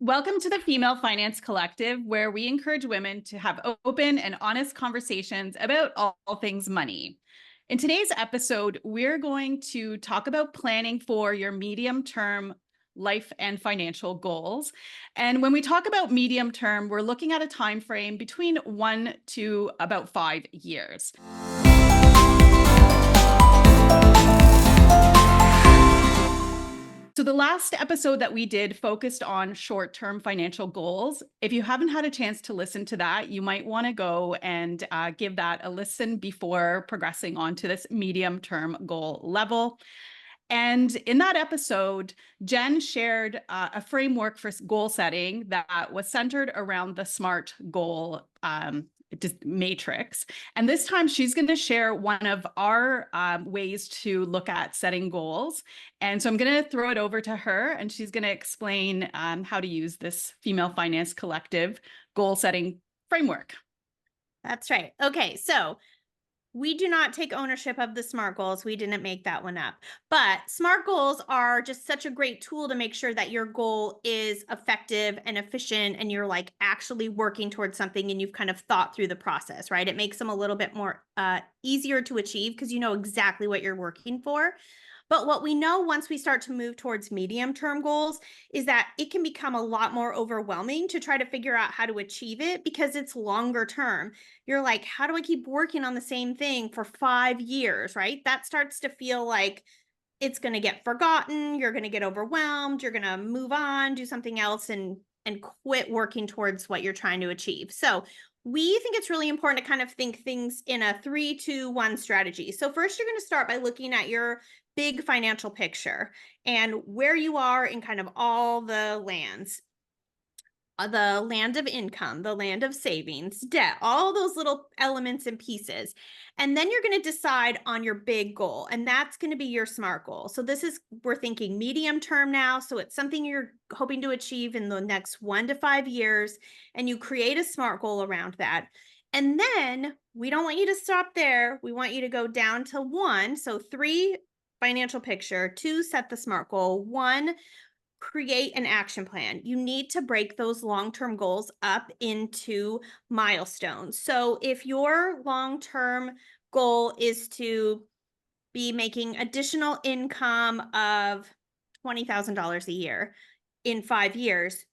Welcome to the Female Finance Collective, where we encourage women to have open and honest conversations about all things money. In today's episode, we're going to talk about planning for your medium-term life and financial goals. And when we talk about medium term, we're looking at a time frame between 1 to about 5 years. So the last episode that we did focused on short-term financial goals. If you haven't had a chance to listen to that, you might want to go and give that a listen before progressing on to this medium-term goal level. And in that episode, Jen shared a framework for goal setting that was centered around the SMART goal matrix. And this time she's going to share one of our ways to look at setting goals. And so I'm going to throw it over to her, and she's going to explain how to use this Female Finance Collective goal setting framework. That's right. Okay, so we do not take ownership of the SMART goals. We didn't make that one up. But SMART goals are just such a great tool to make sure that your goal is effective and efficient and you're like actually working towards something and you've kind of thought through the process, right? It makes them a little bit more easier to achieve because you know exactly what you're working for. But what we know once we start to move towards medium term goals is that it can become a lot more overwhelming to try to figure out how to achieve it because it's longer term. You're like, how do I keep working on the same thing for 5 years, right? That starts to feel like it's going to get forgotten. You're going to get overwhelmed. You're going to move on, do something else, and quit working towards what you're trying to achieve. So we think it's really important to kind of think things in a 3-2-1 strategy. So first, you're going to start by looking at your big financial picture and where you are in kind of all the lands. The land of income, the land of savings, debt, all those little elements and pieces. And then you're going to decide on your big goal, and that's going to be your SMART goal. So this is, we're thinking medium term now. So it's something you're hoping to achieve in the next 1 to 5 years, and you create a SMART goal around that. And then we don't want you to stop there. We want you to go down to 1. So 3, financial picture, 2, set the SMART goal, 1, create an action plan. You need to break those long-term goals up into milestones. So if your long-term goal is to be making additional income of $20,000 a year in 5 years,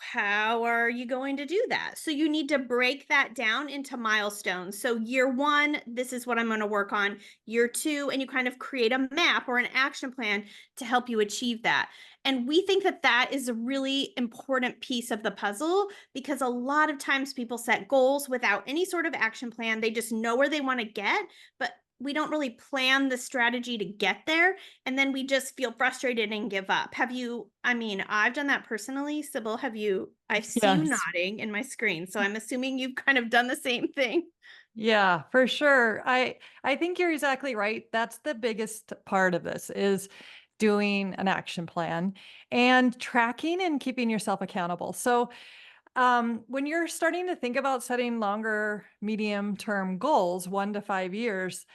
how are you going to do that? So you need to break that down into milestones. So year 1, this is what I'm going to work on. Year 2, and you kind of create a map or an action plan to help you achieve that. And we think that that is a really important piece of the puzzle because a lot of times people set goals without any sort of action plan. They just know where they want to get, but we don't really plan the strategy to get there. And then we just feel frustrated and give up. I've done that personally. Sybil, have you? I see you Yes. nodding in my screen. So I'm assuming you've kind of done the same thing. Yeah, for sure. I think you're exactly right. That's the biggest part of this is doing an action plan and tracking and keeping yourself accountable. So, when you're starting to think about setting longer, medium term goals, 1 to 5 years,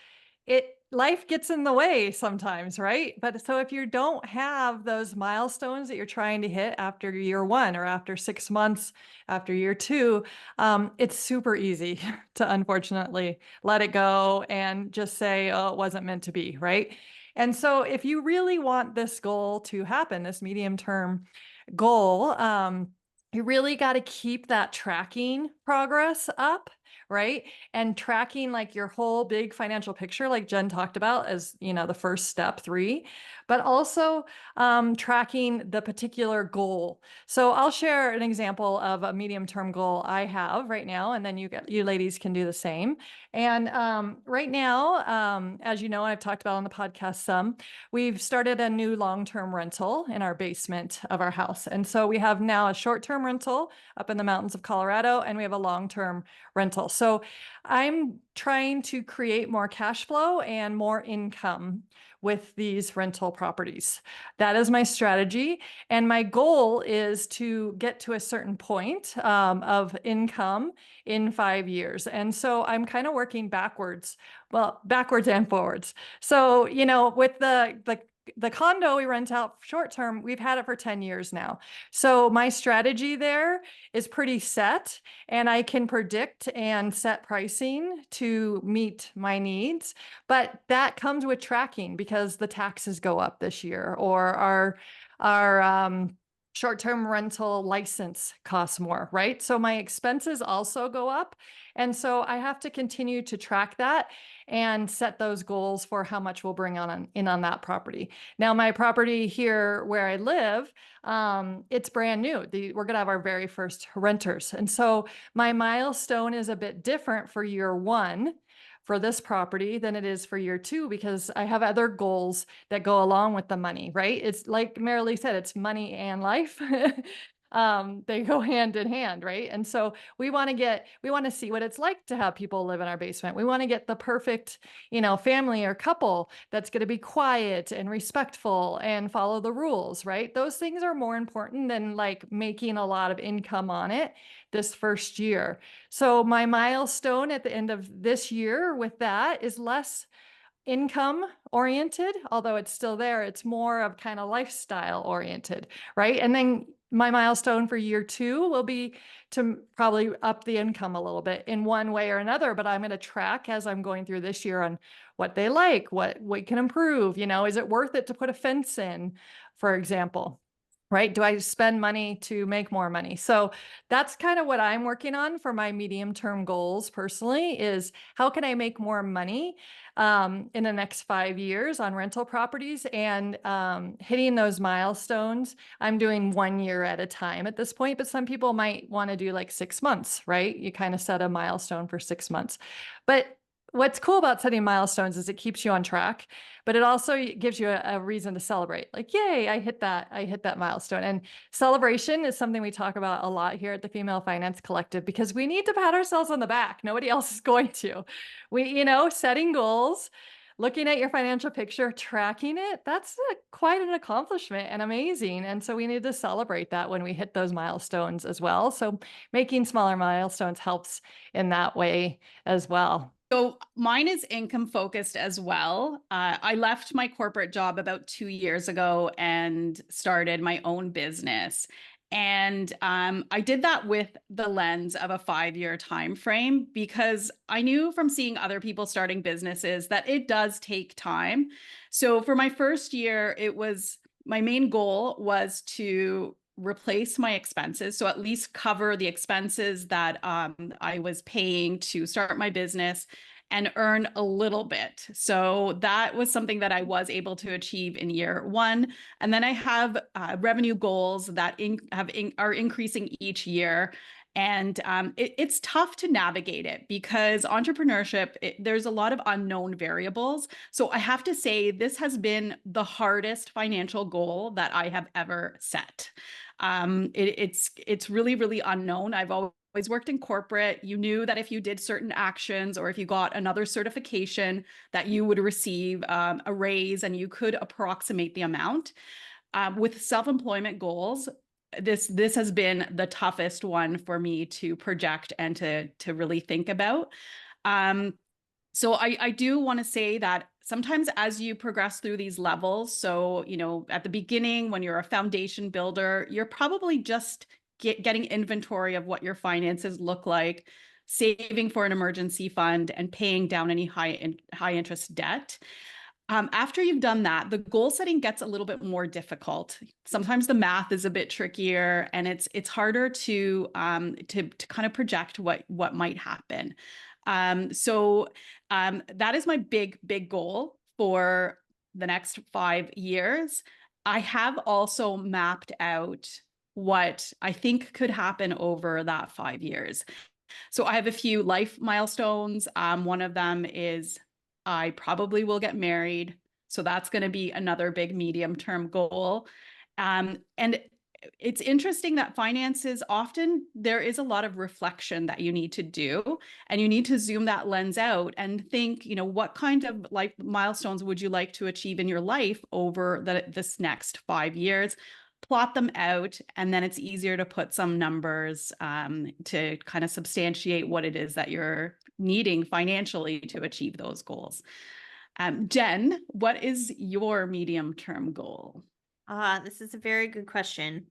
life gets in the way sometimes, right? But so if you don't have those milestones that you're trying to hit after year 1 or after 6 months, after year 2, it's super easy to unfortunately let it go and just say, oh, it wasn't meant to be, right? And so if you really want this goal to happen, this medium term goal, you really got to keep that tracking progress up, right? And tracking like your whole big financial picture, like Jen talked about as, the first step 3, but also tracking the particular goal. So I'll share an example of a medium-term goal I have right now, and then you ladies can do the same. And right now, as you know, I've talked about on the podcast some, we've started a new long-term rental in our basement of our house. And so we have now a short-term rental up in the mountains of Colorado, and we have a long-term rental. So I'm trying to create more cash flow and more income with these rental properties. That is my strategy. And my goal is to get to a certain point of income in 5 years. And so I'm kind of working backwards and forwards. So, with the the condo we rent out short term, we've had it for 10 years now. So my strategy there is pretty set, and I can predict and set pricing to meet my needs. But that comes with tracking because the taxes go up this year, or our short-term rental license costs more, right? So my expenses also go up. And so I have to continue to track that and set those goals for how much we'll bring in on that property. Now, my property here where I live, it's brand new. We're gonna have our very first renters. And so my milestone is a bit different for year one for this property than it is for year two, because I have other goals that go along with the money, right? It's like Marilee said, it's money and life. They go hand in hand, right? And so we want to see what it's like to have people live in our basement. We want to get the perfect, family or couple that's going to be quiet and respectful and follow the rules, right? Those things are more important than like making a lot of income on it this first year. So my milestone at the end of this year with that is less income oriented, although it's still there. It's more of kind of lifestyle oriented, right? And then my milestone for year two will be to probably up the income a little bit in one way or another, but I'm going to track as I'm going through this year on what they like, what we can improve. Is it worth it to put a fence in, for example? Right? Do I spend money to make more money? So that's kind of what I'm working on for my medium-term goals personally, is how can I make more money in the next 5 years on rental properties, and hitting those milestones. I'm doing 1 year at a time at this point, but some people might want to do like 6 months, right? You kind of set a milestone for 6 months. But what's cool about setting milestones is it keeps you on track, but it also gives you a reason to celebrate. Like, yay, I hit that milestone. And celebration is something we talk about a lot here at the Female Finance Collective, because we need to pat ourselves on the back. Nobody else is going to. Setting goals, looking at your financial picture, tracking it, that's quite an accomplishment and amazing. And so we need to celebrate that when we hit those milestones as well. So making smaller milestones helps in that way as well. So mine is income focused as well. I left my corporate job about 2 years ago and started my own business. And I did that with the lens of a 5-year time frame, because I knew from seeing other people starting businesses that it does take time. So for my first year, my main goal was to replace my expenses. So at least cover the expenses that I was paying to start my business and earn a little bit. So that was something that I was able to achieve in year one. And then I have revenue goals that are increasing each year. And it's tough to navigate it, because entrepreneurship, there's a lot of unknown variables. So I have to say, this has been the hardest financial goal that I have ever set. It's really, really unknown. I've always worked in corporate. You knew that if you did certain actions, or if you got another certification, that you would receive a raise, and you could approximate the amount. With self-employment goals, this has been the toughest one for me to project and to really think about. So I do want to say that sometimes as you progress through these levels, so, at the beginning, when you're a foundation builder, you're probably just getting inventory of what your finances look like, saving for an emergency fund, and paying down any high interest debt. After you've done that, the goal setting gets a little bit more difficult. Sometimes the math is a bit trickier, and it's harder to kind of project what might happen. So that is my big goal for the next 5 years. I have also mapped out what I think could happen over that 5 years. So I have a few life milestones. One of them is I probably will get married. So that's going to be another big medium-term goal. And it's interesting that finances, often there is a lot of reflection that you need to do, and you need to zoom that lens out and think, what kind of life milestones would you like to achieve in your life over this next 5 years? Plot them out, and then it's easier to put some numbers to kind of substantiate what it is that you're needing financially to achieve those goals. Jen, what is your medium-term goal? This is a very good question.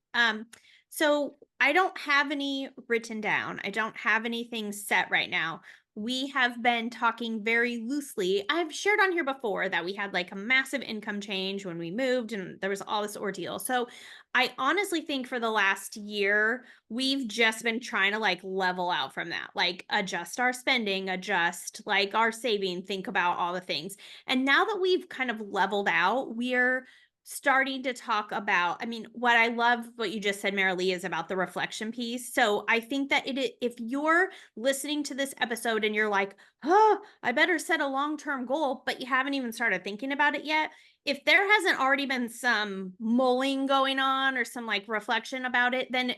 So I don't have any written down. I don't have anything set right now. We have been talking very loosely. I've shared on here before that we had like a massive income change when we moved and there was all this ordeal. So I honestly think for the last year, we've just been trying to like level out from that, like adjust our spending, adjust like our saving, think about all the things. And now that we've kind of leveled out, we're starting to talk about, I mean, what I love what you just said, Marilee, is about the reflection piece. So I think that if you're listening to this episode and you're like, oh, I better set a long-term goal, but you haven't even started thinking about it yet, if there hasn't already been some mulling going on or some like reflection about it, then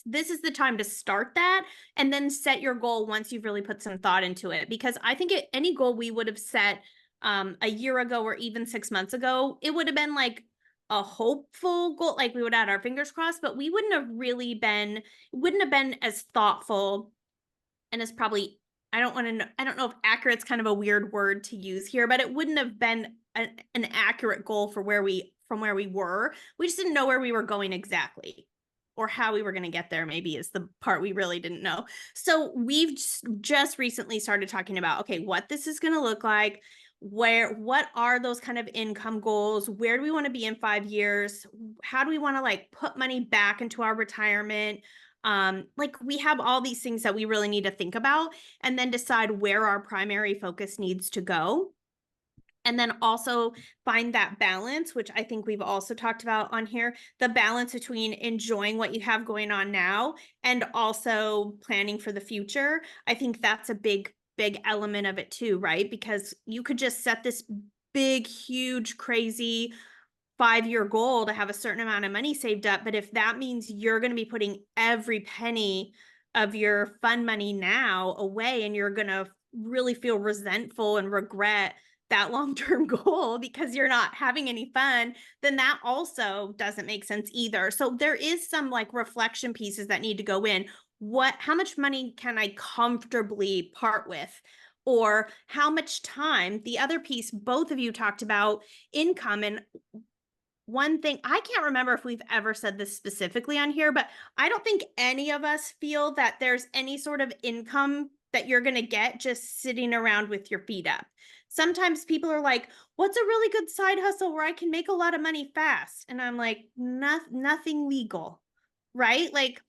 this is the time to start that and then set your goal once you've really put some thought into it. Because I think any goal we would have set a year ago or even 6 months ago, it would have been like a hopeful goal, like we would have had our fingers crossed, but we wouldn't have really been, wouldn't have been as thoughtful and as probably, I don't know if accurate's kind of a weird word to use here, but it wouldn't have been an accurate goal for from where we were. We just didn't know where we were going exactly or how we were going to get there, maybe is the part we really didn't know. So we've just recently started talking about, okay, what this is going to look like, what are those kind of income goals? Where do we want to be in 5 years? How do we want to like put money back into our retirement? Like we have all these things that we really need to think about and then decide where our primary focus needs to go. And then also find that balance, which I think we've also talked about on here, the balance between enjoying what you have going on now and also planning for the future. I think that's a big element of it too, right? Because you could just set this big, huge, crazy 5-year goal to have a certain amount of money saved up. But if that means you're going to be putting every penny of your fun money now away and you're going to really feel resentful and regret that long-term goal because you're not having any fun, then that also doesn't make sense either. So there is some like reflection pieces that need to go in. How much money can I comfortably part with? Or how much time? The other piece, both of you talked about income. And one thing, I can't remember if we've ever said this specifically on here, but I don't think any of us feel that there's any sort of income that you're going to get just sitting around with your feet up. Sometimes people are like, what's a really good side hustle where I can make a lot of money fast? And I'm like, nothing legal, right? Like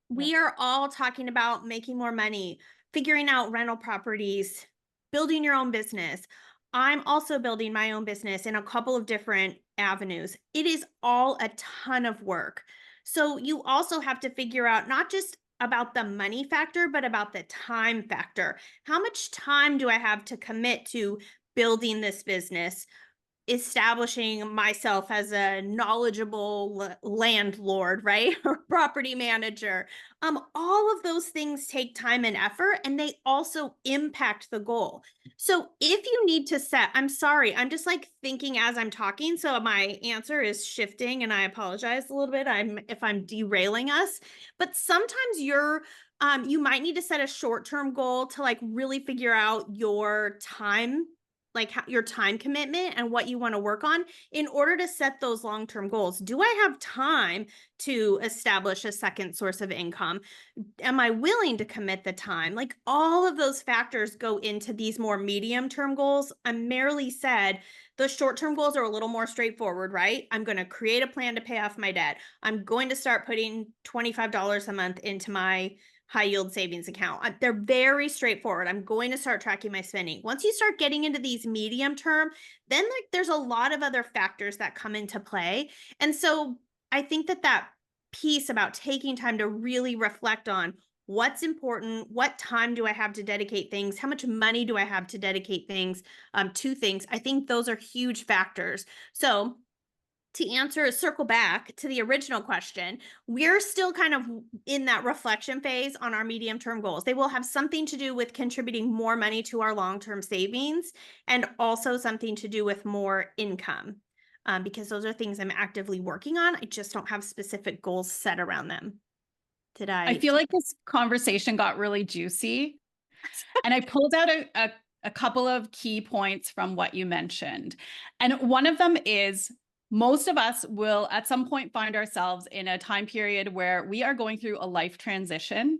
we are all talking about making more money, figuring out rental properties, building your own business. I'm also building my own business in a couple of different avenues. It is all a ton of work. So you also have to figure out not just about the money factor, but about the time factor. How much time do I have to commit to building this business, establishing myself as a knowledgeable landlord, right? Or property manager. All of those things take time and effort, and they also impact the goal. So if you need to set, I'm sorry, I'm just like thinking as I'm talking. So my answer is shifting, and I apologize a little bit if I'm derailing us, but sometimes you might need to set a short-term goal to like really figure out your time, like your time commitment and what you want to work on in order to set those long-term goals. Do I have time to establish a second source of income? Am I willing to commit the time? Like all of those factors go into these more medium-term goals. Marilee said the short-term goals are a little more straightforward, right? I'm going to create a plan to pay off my debt. I'm going to start putting $25 a month into my high yield savings account. They're very straightforward. I'm going to start tracking my spending. Once you start getting into these medium term, then like there's a lot of other factors that come into play. And so I think that piece about taking time to really reflect on what's important, what time do I have to dedicate things, how much money do I have to dedicate things to things, I think those are huge factors. So to circle back to the original question, we're still kind of in that reflection phase on our medium-term goals. They will have something to do with contributing more money to our long-term savings and also something to do with more income because those are things I'm actively working on. I just don't have specific goals set around them. I feel like this conversation got really juicy and I pulled out a couple of key points from what you mentioned. And one of them is most of us will at some point find ourselves in a time period where we are going through a life transition.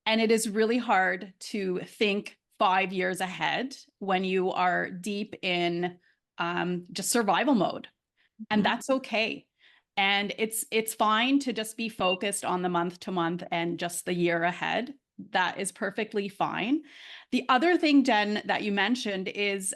And it is really hard to think 5 years ahead when you are deep in just survival mode. And that's okay. And it's fine to just be focused on the month to month and just the year ahead. That is perfectly fine. The other thing, Jen, that you mentioned is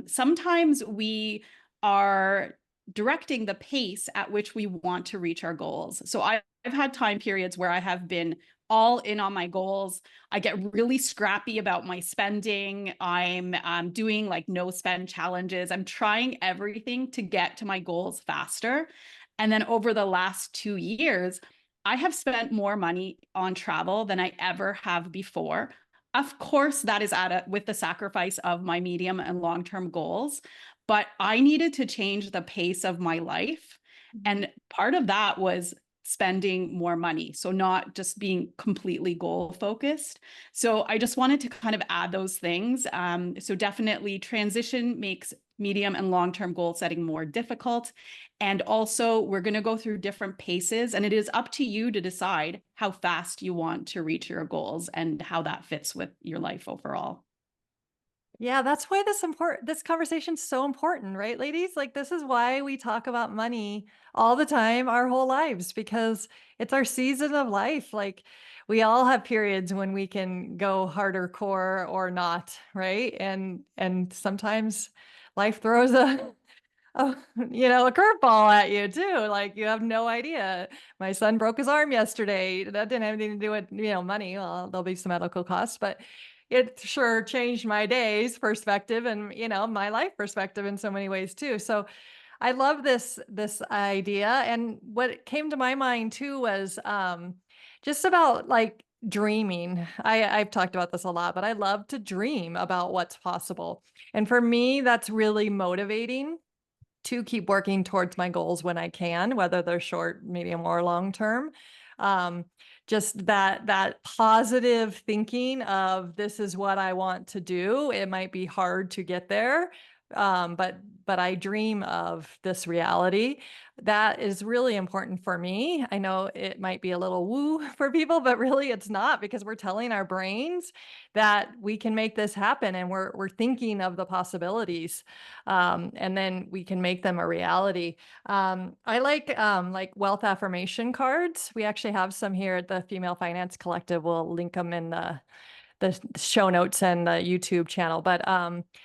sometimes we are directing the pace at which we want to reach our goals. So I've had time periods where I have been all in on my goals. I get really scrappy about my spending. I'm doing like no spend challenges. I'm trying everything to get to my goals faster. And then over the last 2 years, I have spent more money on travel than I ever have before. Of course, that is with the sacrifice of my medium and long-term goals, but I needed to change the pace of my life. And part of that was spending more money. So not just being completely goal focused. So I just wanted to kind of add those things. So definitely transition makes medium and long-term goal setting more difficult. And also we're going to go through different paces, and it is up to you to decide how fast you want to reach your goals and how that fits with your life overall. Yeah, that's why this conversation's so important, right, ladies? Like this is why we talk about money all the time, our whole lives, because it's our season of life. Like we all have periods when we can go harder core or not, right? And sometimes life throws a a curveball at you too. Like you have no idea. My son broke his arm yesterday. That didn't have anything to do with, money. Well, there'll be some medical costs, but it sure changed my day's perspective and, my life perspective in so many ways too. So I love this idea. And what came to my mind too was just about like dreaming. I've talked about this a lot, but I love to dream about what's possible. And for me, that's really motivating to keep working towards my goals when I can, whether they're short, medium, or long term. Um, just that positive thinking of this is what I want to do. It might be hard to get there, but I dream of this reality. That is really important for me. I know it might be a little woo for people, but really it's not, because we're telling our brains that we can make this happen, and we're thinking of the possibilities, and then we can make them a reality. I like wealth affirmation cards. We actually have some here at the Female Finance Collective. We'll link them in the show notes and the YouTube channel. But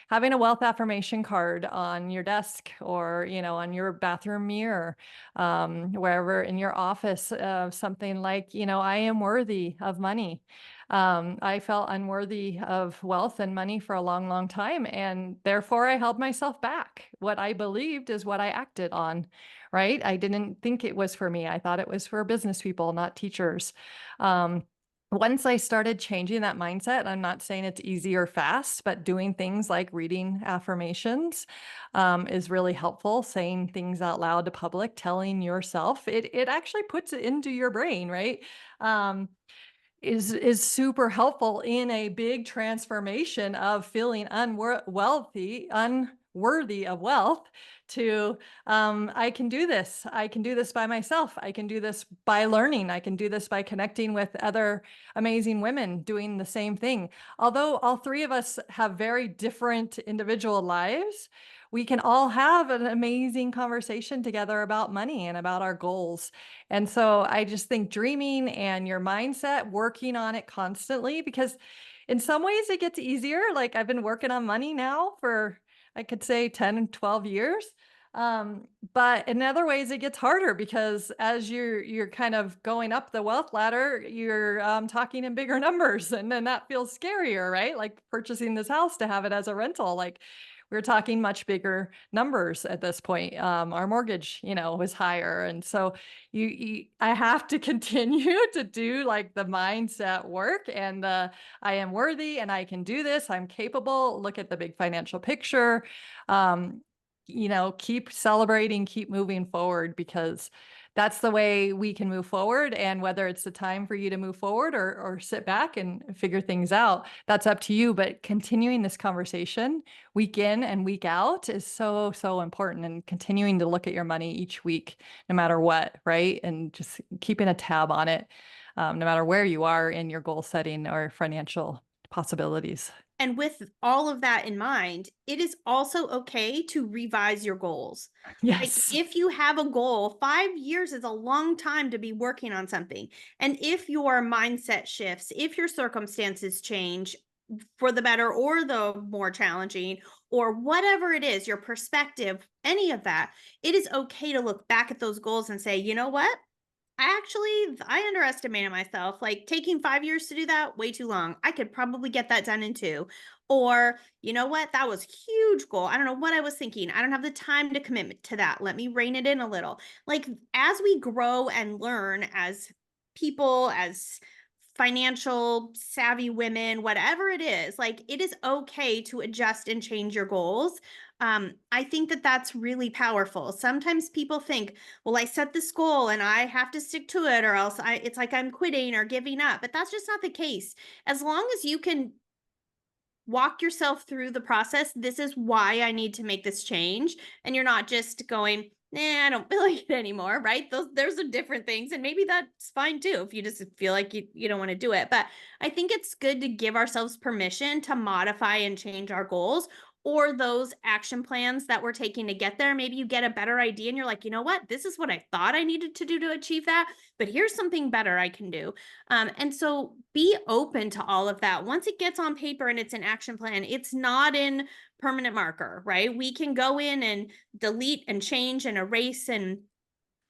having a wealth affirmation card on your desk or, on your bathroom mirror, wherever in your office, something like, I am worthy of money. I felt unworthy of wealth and money for a long, long time. And therefore I held myself back. What I believed is what I acted on, right? I didn't think it was for me. I thought it was for business people, not teachers. Once I started changing that mindset, I'm not saying it's easy or fast, but doing things like reading affirmations is really helpful. Saying things out loud to public, telling yourself, it actually puts it into your brain, right? Is super helpful in a big transformation of feeling unworthy of wealth to I can do this. I can do this by myself. I can do this by learning. I can do this by connecting with other amazing women doing the same thing. Although all three of us have very different individual lives, we can all have an amazing conversation together about money and about our goals. And so I just think dreaming and your mindset, working on it constantly, because in some ways it gets easier. Like I've been working on money now for, I could say 10 and 12 years. But in other ways it gets harder, because as you're kind of going up the wealth ladder, you're talking in bigger numbers, and then that feels scarier, right? Like purchasing this house to have it as a rental, like we're talking much bigger numbers at this point. Our mortgage, was higher. And so I have to continue to do like the mindset work and I am worthy and I can do this. I'm capable. Look at the big financial picture. Keep celebrating, keep moving forward, because that's the way we can move forward. And whether it's the time for you to move forward or sit back and figure things out, that's up to you. But continuing this conversation week in and week out is so, so important, and continuing to look at your money each week, no matter what, right? And just keeping a tab on it, no matter where you are in your goal setting or financial possibilities. And with all of that in mind, it is also okay to revise your goals. Like Yes. if you have a goal, 5 years is a long time to be working on something. And if your mindset shifts, if your circumstances change for the better or the more challenging, or whatever it is, your perspective, any of that, it is okay to look back at those goals and say, you know what? I underestimated myself. Like taking 5 years to do that, way too long. I could probably get that done in 2. Or, you know what? That was huge goal. I don't know what I was thinking. I don't have the time to commit to that. Let me rein it in a little. Like as we grow and learn as people, as financial savvy women, whatever it is, like it is okay to adjust and change your goals. I think that that's really powerful. Sometimes people think, well, I set this goal and I have to stick to it, or else it's like I'm quitting or giving up. But that's just not the case. As long as you can walk yourself through the process, this is why I need to make this change. And you're not just going, nah, I don't feel like it anymore, right? Those are different things. And maybe that's fine too, if you just feel like you don't want to do it. But I think it's good to give ourselves permission to modify and change our goals, or those action plans that we're taking to get there. Maybe you get a better idea and you're like, you know what? This is what I thought I needed to do to achieve that, but here's something better I can do. And so be open to all of that. Once it gets on paper and it's an action plan, it's not in permanent marker, right? We can go in and delete and change and erase and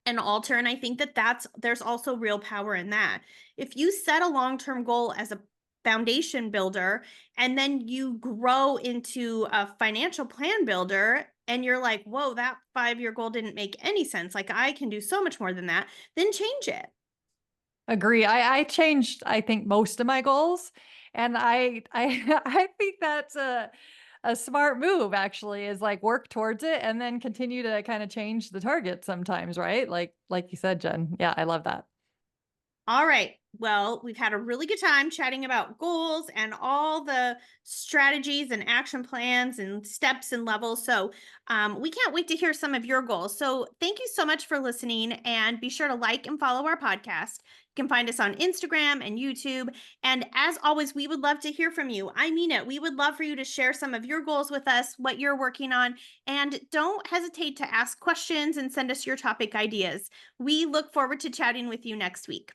alter. And I think that there's also real power in that. If you set a long-term goal as a foundation builder, and then you grow into a financial plan builder, and you're like, whoa, that 5-year goal didn't make any sense. Like I can do so much more than that, then change it. Agree. I changed, I think, most of my goals, and I think that's a smart move actually, is like work towards it and then continue to kind of change the target sometimes, right? Like you said, Jen. Yeah, I love that. All right. Well, we've had a really good time chatting about goals and all the strategies and action plans and steps and levels. So we can't wait to hear some of your goals. So thank you so much for listening, and be sure to like and follow our podcast. You can find us on Instagram and YouTube. And as always, we would love to hear from you. I mean it. We would love for you to share some of your goals with us, what you're working on, and don't hesitate to ask questions and send us your topic ideas. We look forward to chatting with you next week.